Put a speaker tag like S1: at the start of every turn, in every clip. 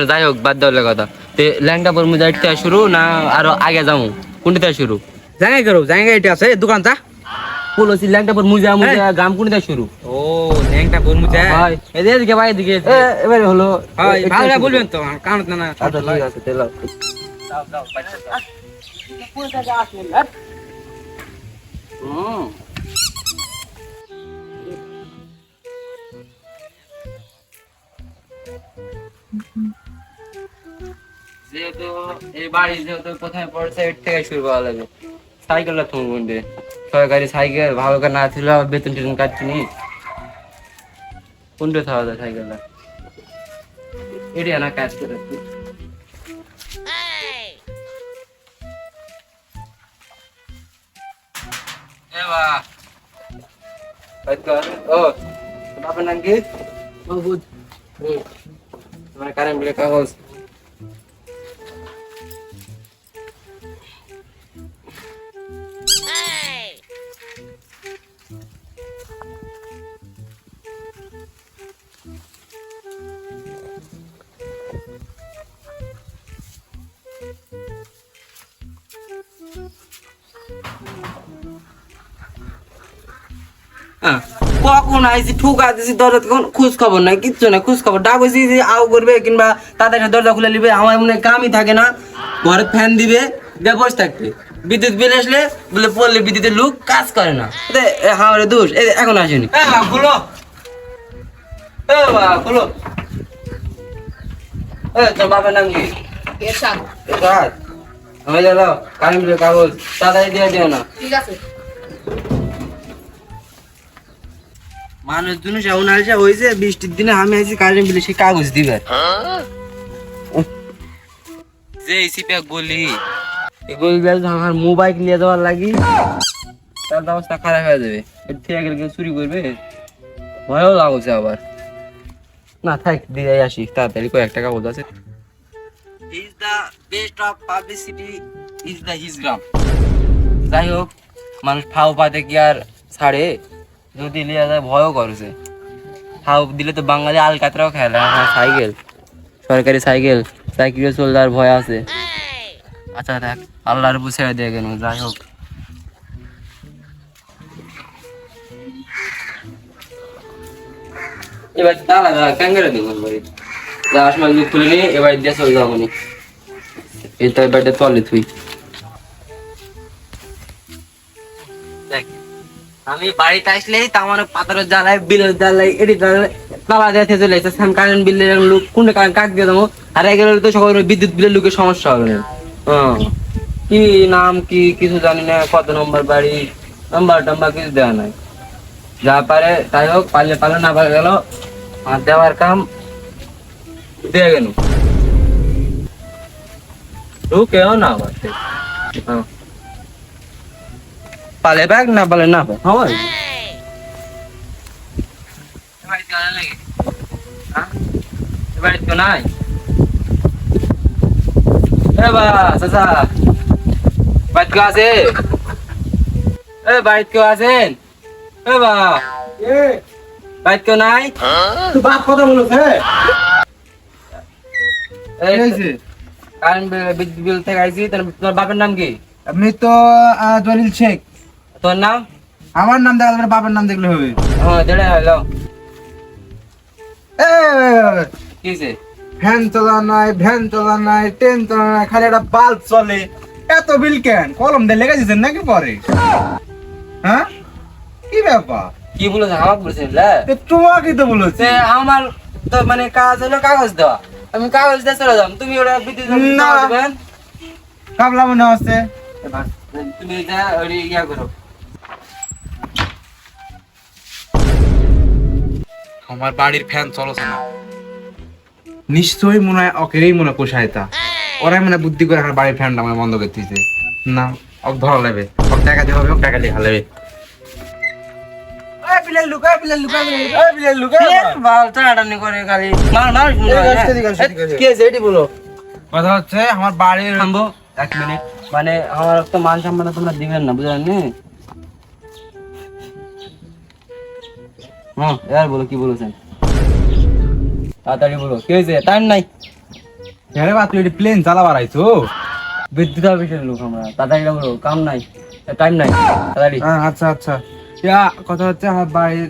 S1: যাই হোক বাদ দেওয়ার কথা ল্যাংটাপুর মুজাহিদ শুরু না আরো আগে যাবো কোনটা শুরু
S2: জায়গা করো জায়গা এটা আছে দোকানটা
S1: বলছি ল্যাংটাপুর মুজা মুজা গ্রাম কোনটা শুরু
S2: ও ল্যাংটাপুর মুজা
S1: এদিকে ভাই এদিকে এবারে হলো
S2: ভালো বলবেন তো কারণ না
S1: আচ্ছা ঠিক আছে তেল যেহেতু এই বাড়ি যেহেতু কোথায় পড়ছে এর থেকে শুরু করা লাগবে সাইকেলটা থমবে সরকারি সাইকেল ভালো করে না ছিল বেতন টেতন কাটছি নি কোনটা থাকা যায় সাইকেলটা এটি না কাজ করে ও বাবার নাম কি তোমার কারেন্ট বিলের কাগজ কখন আইসি ঠুকা দিছি দরজা খোঁজ খবর নাই কিচ্ছু না খোঁজ খবর ডাকছি যে আও করবে কিংবা তাদের দরজা খুলে নিবে আমার মনে কামই থাকে না ঘরে ফ্যান দিবে দিয়ে বসে থাকবে বিদ্যুৎ বিল আসলে বলে পড়লে বিদ্যুতের লোক কাজ করে না আমার দোষ এখন আসেনি খুলো খুলো তোর বাবার নাম কি আমি দাও কারেন্ট বিলের কাগজ তাড়াতাড়ি দিয়ে দিও না ঠিক আছে মানুষ দুনো উনালসা হয়েছে বৃষ্টির দিনে আমি আছি কারেন্ট বিলে সেই কাগজ দিবে যে এসি প্যাক বলি এগুলো আমার মোবাইল নিয়ে যাওয়ার লাগি তার অবস্থা খারাপ হয়ে যাবে এর থেকে গেলে কেউ চুরি করবে ভয়ও লাগছে আবার না থাক দিয়ে আসি তাড়াতাড়ি কয়েকটা কাগজ আছে is the best of publicity is the হিজগ্রাম যাই হোক মানুষ ফাও পাতে কি আর ছাড়ে যদি লিয়া যায় ভয়ও করছে ফাও দিলে তো বাঙালি আলকাতরাও খেলে সাইকেল সরকারি সাইকেল সাইকেলে চলতে আর ভয় আছে আচ্ছা দেখ আল্লাহর উপর ছেড়ে দিয়ে গেল যাই হোক এবার তালা দাঁড়া ক্যাঙ্গারে দিব বাড়ি যাওয়ার সময় লুক খুলে নিয়ে এবার দিয়ে চলে যাবো নি এই তো এবারটা তলে তুই দেখ আমি বাড়িতে আসলেই তা আমার পাতারের জ্বালায় বিলের জ্বালায় এটি জ্বালায় তালা দিয়ে চলে আসছে সাম কারেন্ট বিলের লোক কোনটা কাক দিয়ে দেবো আর গেলে তো সকাল বিদ্যুৎ বিলের লোকের সমস্যা হবে না কি নাম কি কিছু জানি না কত নম্বর বাড়ি নাম্বার টাম্বার কিছু দেওয়া নাই যা পারে তাই হোক পারলে পারলে না পারে গেল আর দেওয়ার কাম দিয়ে গেল ঢুকেও না আবার পালে ব্যাগ না পালে না পায় হয় বাড়িতে তো নাই চাচা বাড়িতে কেউ আছে বাড়িতে কেউ আছেন বাড়িতে কেউ নাই
S2: বাপ কথা বলো
S1: কারেন্ট বিদ্যুৎ বিল থেকে আইছি তোমার বাপের নাম কি
S2: আমি তো জলিল শেখ
S1: তোর নাম
S2: আমার নাম দেখা বাপের নাম দেখলে হবে
S1: হ্যাঁ দেড়ে হলো কিসে
S2: ফ্যান চলা নাই ভ্যান চলা নাই ট্রেন চলা নাই খালি একটা বাল্ব চলে এত বিল কেন কলম দিয়ে লেগে দিচ্ছেন নাকি পরে হ্যাঁ কি ব্যাপার
S1: কি বলেছে আমাকে বলেছেন
S2: তোমাকে তো বলেছে
S1: আমার তো মানে কাজ হলো কাগজ দেওয়া আমি কাগজ দিয়ে চলে যাম তুমি ওটা বিদ্যুৎ দেবেন
S2: কাবলা মনে হচ্ছে
S1: তুমি ইয়া করো
S2: আমার বাড়ির ফ্যান চলছে না নিশ্চয়ই মনে হয় ওকেই মনে পোষায়তা ওরাই মনে বুদ্ধি করে আমার বাড়ির ফ্যানটা আমার বন্ধ করে দিয়েছে না ওক ধরা লাগবে ওক টাকা দিয়ে হবে ওক টাকা দিয়ে হালাবে কথা হচ্ছে আমার বাড়ির
S1: থামবো 1 মিনিট, মানে আমার তো মান সম্মান তোমরা দিবেন না, বুঝলেন নি? হ্যাঁ, এবার বলো কি বলেছেন, তাড়াতাড়ি বলো কি হয়েছে, টাইম নাই।
S2: আরে বা তুই এটি প্লেন চালাবার আইছো?
S1: বিদ্যুৎ অফিসের লোক আমরা, তাড়াতাড়ি বলো, কাম নাই, টাইম নাই, তাড়াতাড়ি।
S2: আচ্ছা আচ্ছা, ইয়া কথা হচ্ছে আমার বাড়ির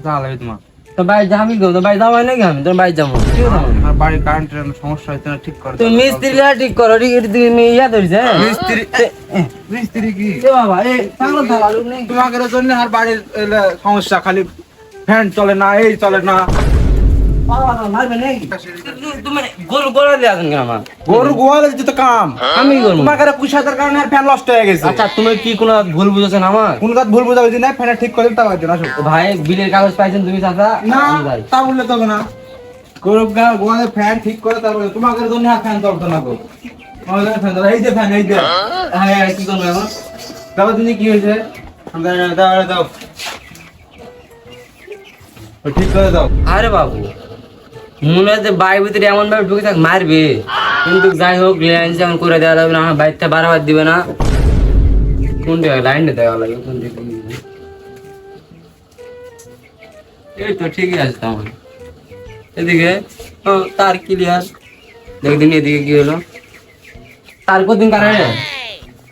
S2: জ্বালা লাগবে তোমার।
S1: তো ভাই যাবি গো, তো ভাই যাবাই নাকি, আমি তোর ভাই যাবো, ঠিক আছে?
S2: আমার বাড়ির কারেন্টের সমস্যা হচ্ছে না, ঠিক করে
S1: তুমি মিস্ত্রিরা ঠিক করো, তুমি ইয়া ধরিছে
S2: মিস্ত্রি মিস্ত্রি কি
S1: এ বাবা, এ পাগল থাকা লোক নেই।
S2: তোমাদের জন্য আর বাড়ির সমস্যা, খালি ফ্যান চলে না, এই চলে না।
S1: তুমি গরু গরু দিয়ে আসেন কেন আমার?
S2: গরু গোয়ালে দিতে তো কাম,
S1: আমি করবো।
S2: তোমাকে কুশাতার কারণে আর ফ্যান নষ্ট হয়ে গেছে।
S1: আচ্ছা তুমি কি কোনো ভুল বুঝেছেন আমার?
S2: কোন কাজ ভুল বোঝাবুঝি নাই, ফ্যানটা ঠিক করে দিতে পারছো না।
S1: তো ভাই বিলের কাগজ পাইছেন তুমি চাচা?
S2: না
S1: আমি যাই।
S2: তা বললে তবে না, গরু গোয়ালে ফ্যান ঠিক করে তারপরে তোমাদের জন্য আর ফ্যান চলতো না গো। আমাদের জন্য ফ্যান চলে, এই যে ফ্যান, এই যে।
S1: হ্যাঁ হ্যাঁ, কি করবো এখন?
S2: তারপর তুমি কি হয়েছে, দাও দাও ও ঠিক করে দাও।
S1: আরে বাবু, মনে হচ্ছে বাড়ির ভিতরে এমন ভাবে ঢুকে থাক মারবে, কিন্তু যাই হোক লাইন যেমন করে দেওয়া লাগবে না, আমার বাড়িতে বাড়াবার দিবে না। কোনটা লাইনটা দেওয়া লাগবে, কোন দিকে? এই তো ঠিকই আছে আমার এদিকে। ও তার ক্লিয়ার, দেখদিন এদিকে কি হলো, তার কতদিন কারণে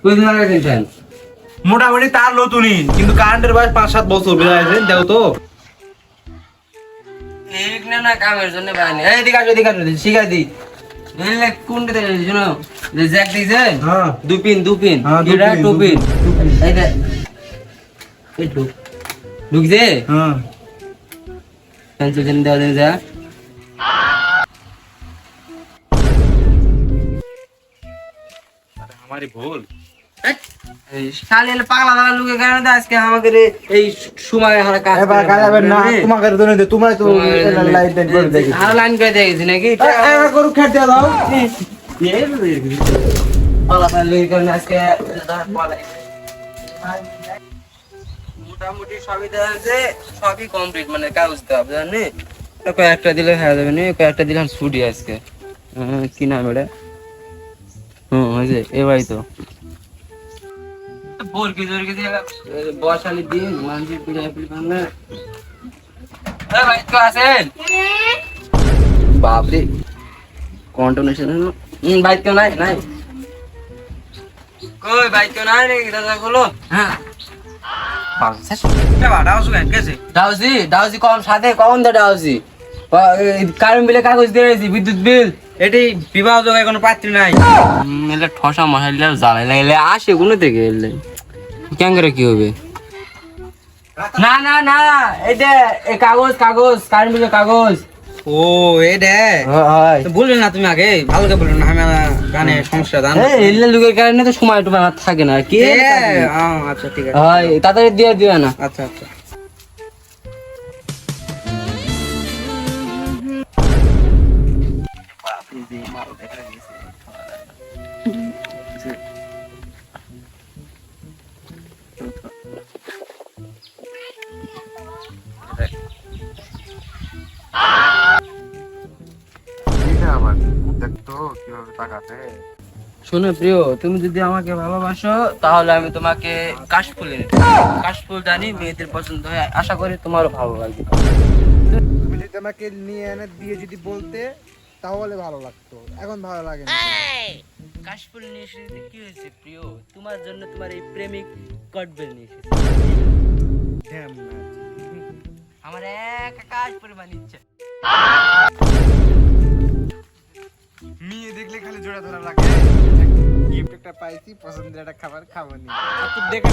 S1: কতদিন লাগাইছেন?
S2: মোটামুটি তার নতুনই, কিন্তু কারেন্টের বয়স 5-7 বছর বেড়েছে, দেখো তো।
S1: ঠিক না না, কামের জন্য বানি এই দিকে আসো, এদিকে আসো, শিখাই দিই। এলে কোনটা দেখ শুনো, যে জ্যাক দিছে
S2: হ্যাঁ
S1: দুপিন দুপিন,
S2: হ্যাঁ,
S1: এটা
S2: দুপিন,
S1: টুপিন, এই দেখ এই ঢুক ঢুকছে,
S2: হ্যাঁ
S1: পেন্সিল জেন দেওয়া দেন যা।
S2: আমারই ভুল।
S1: শালি এলে পাগলা পাগলা লোকের কারণে আজকে আমাকে এই সময় আমরা কাজ
S2: এবার কাজ হবে না, তোমাকে জন্য দে, তোমরাই তো লাইট লাইট করে দেখি।
S1: আর লাইন করে দেখেছি নাকি?
S2: এবার গরু খেতে দাও।
S1: পাগলা পাগলা লোকের কারণে আজকে মোটামুটি সবই দেওয়া আছে, সবই কমপ্লিট, মানে কাগজ দেওয়া জানি কয়েকটা দিলে হয়ে যাবে না, কয়েকটা দিলে ছুটি আজকে। কি নাম এটা? হয়েছে এবারই তো বরকি জরকি দিয়ে বসালি দিয়ে মানজি পিড়া পিড়া না। এ ভাই তো আছেন? বাপরে কন্টিনিউশন বাইক তো নাই নাই, কই বাইক তো নাই রে, দাদা বলো। হ্যাঁ ডাউজি ডাউজি কম সাথে কম দে, ডাউজি কারেন্ট বিলে কাগজ দিয়ে দিয়েছি, বিদ্যুৎ বিল।
S2: এটি বিবাহ যোগায় কোনো পাত্রী নাই।
S1: এলে ঠসা মশাইলে জ্বালাই লাগলে আসে কোনো থেকে এলে কেন করে কি হবে? না না না, এটা এই কাগজ কাগজ কারেন্ট বিলের কাগজ।
S2: ও এটা
S1: হয়
S2: বললেন না তুমি আগে, ভালো করে বললেন না, আমি গানে সমস্যা জান।
S1: এলে লোকের কারণে তো সময় টুমা আমার থাকে না কি।
S2: আচ্ছা ঠিক আছে,
S1: হয় তাড়াতাড়ি দিয়ে দিবে না।
S2: আচ্ছা আচ্ছা।
S1: শোনো প্রিয়, তুমি যদি আমাকে ভালোবাসো তাহলে আমি তোমাকে কাশফুল এনে দেব। কাশফুল জানি মেয়েদের পছন্দ হয়, আশা করি তোমারও ভালো লাগবে।
S3: তুমি যদি আমাকে নিয়ে এনে দিয়ে যদি বলতে তাহলে ভালো লাগতো, এখন ভালো লাগে না।
S1: কাশফুল নিয়ে এসেছি কি হয়েছে প্রিয়, তোমার জন্য তোমার এই প্রেমিক কটবেল নিয়ে এসেছি।
S3: Damn, man.
S1: আমার এক কাশফুল বানিয়েছে।
S3: মেয়ে দেখলে খালি জোড়া ধরা লাগে, গিফট একটা পাইছি, পছন্দের একটা খাবার খাবো নি।
S2: দেখে